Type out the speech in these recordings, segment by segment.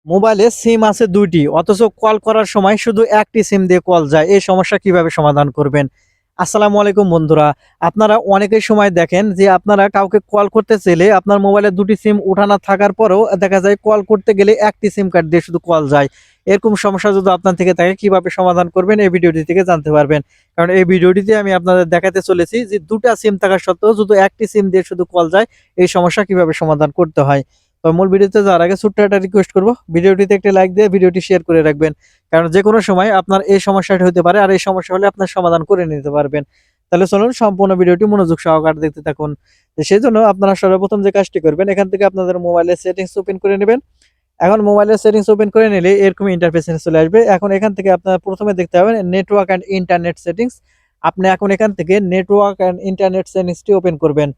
মোবাইলে সিম আছে ২ টি অথচ কল করার সময় শুধু একটি সিম দিয়ে কল যায়। এই সমস্যা কিভাবে সমাধান করবেন? আসসালামু আলাইকুম বন্ধুরা। আপনারা অনেকের সময় দেখেন যে আপনারা কাউকে কল করতে চাইলে আপনার মোবাইলে ২ টি সিম উঠানো থাকার পরেও দেখা যায় কল করতে গেলে একটি সিম কার্ড দিয়ে শুধু কল যায়। এরকম সমস্যা যদি আপনার থেকে থাকে কিভাবে সমাধান করবেন এই ভিডিওটি থেকে জানতে পারবেন। কারণ এই ভিডিওটিতে আমি আপনাদের দেখাতে চলেছি যে ২ টা সিম থাকা সত্ত্বেও শুধু একটি সিম দিয়ে শুধু কল যায়, এই সমস্যা কিভাবে সমাধান করতে হয়। তো মূল ভিডিওতে যাওয়ার আগে ছোট্ট একটা রিকোয়েস্ট করব, ভিডিওটিতে একটা লাইক দিয়ে ভিডিওটি শেয়ার করে রাখবেন। কারণ যেকোনো সময় আপনার এই সমস্যাটা হতে পারে আর এই সমস্যা হলে আপনার সমাধান করে নিতে পারবেন। তাহলে চলুন সম্পূর্ণ ভিডিওটি মনোযোগ সহকারে দেখতে থাকুন। তো সেজন্য আপনারা সর্বপ্রথম যে কাজটি করবেন এখান থেকে আপনাদের মোবাইলের সেটিংস ওপেন করে নেবেন। এখন মোবাইলের সেটিংস ওপেন করে নিলে এরকম ইন্টারফেস চলে আসবে। এখন এখান থেকে আপনারা প্রথমে দেখতে পাবেন নেটওয়ার্ক অ্যান্ড ইন্টারনেট সেটিংস। আপনি এখন এখান থেকে নেটওয়ার্ক অ্যান্ড ইন্টারনেট সেটিংসটি ওপেন করবেন।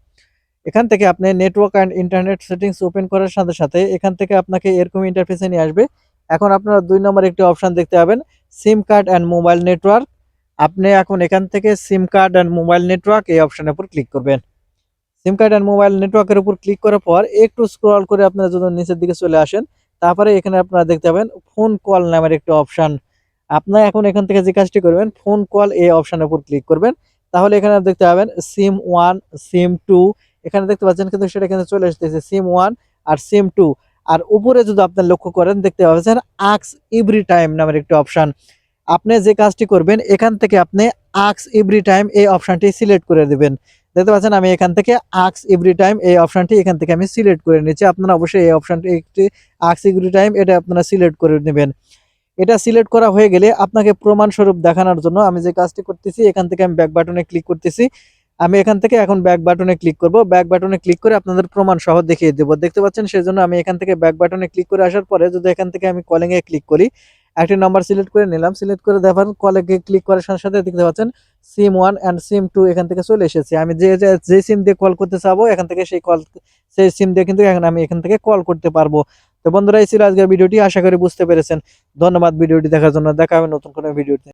এখান থেকে আপনি network and internet settings open করার সাথে সাথে এখান থেকে আপনাকে এরকম ইন্টারফেসে নিয়ে আসবে। এখন আপনারা ২ নম্বরে একটি অপশন দেখতে পাবেন সিম কার্ড অ্যান্ড মোবাইল নেটওয়ার্ক। আপনি এখন এখান থেকে সিম কার্ড অ্যান্ড মোবাইল নেটওয়ার্ক এই অপশনের উপর ক্লিক করবেন। সিম কার্ড অ্যান্ড মোবাইল নেটওয়ার্কের উপর ক্লিক করার পর একটু স্ক্রল করে আপনারা যদি নিচের দিকে চলে আসেন, তারপরে এখানে আপনারা দেখতে পাবেন ফোন কল নামের একটি অপশন। আপনারা এখন এখান থেকে যে কাজটি করবেন ফোন কল এই অপশনের উপর ক্লিক করবেন। তাহলে এখানে দেখতে পাবেন সিম 1, সিম 2 এখানে দেখতে পাচ্ছেন কিন্তু সেটা কিন্তু চলে আসতেছে সিম 1 আর সিম 2। আর উপরে যদি আপনি লক্ষ্য করেন দেখতে পাচ্ছেন আস্ক এভরি টাইম নামের একটি অপশন। আপনি যে কাজটি করবেন এখান থেকে আপনি আস্ক এভরি টাইম এই অপশনটি সিলেক্ট করে দিবেন। দেখতে পাচ্ছেন আমি এখান থেকে আস্ক এভরি টাইম এই অপশনটি এখান থেকে আমি সিলেক্ট করে নিচ্ছি। আপনারা অবশ্যই এই অপশনটি একটি আস্ক এভরি টাইম এটা আপনারা সিলেক্ট করে নেবেন। এটা সিলেক্ট করা হয়ে গেলে আপনাকে প্রমাণস্বরূপ দেখানোর জন্য আমি যে কাজটি করতেছি এখান থেকে আমি ব্যাক বাটনে ক্লিক করতেছি। আমি এখান থেকে এখন ব্যাক বাটনে ক্লিক করব। ব্যাক বাটনে ক্লিক করে আপনাদের প্রমাণ সহ দেখিয়ে দেব। দেখতে পাচ্ছেন সেজন্য আমি এখান থেকে ব্যাক বাটনে ক্লিক করে আসার পরে যদি এখান থেকে আমি কলিং এ ক্লিক করি, একটি নাম্বার সিলেক্ট করে নিলাম। সিলেক্ট করে দেখেন কলে ক্লিক করার সাথে সাথে দেখতে পাচ্ছেন সিম 1 এন্ড সিম 2 এখান থেকে চলে এসেছে। আমি যে সিম দিয়ে কল করতে চাবো এখান থেকে সেই সিম দিয়ে কিন্তু এখন আমি এখান থেকে কল করতে পারবো। তো বন্ধুরা এই ছিল আজকের ভিডিওটি, আশা করি বুঝতে পেরেছেন। ধন্যবাদ ভিডিওটি দেখার জন্য। দেখা হবে নতুন কোনো ভিডিওতে।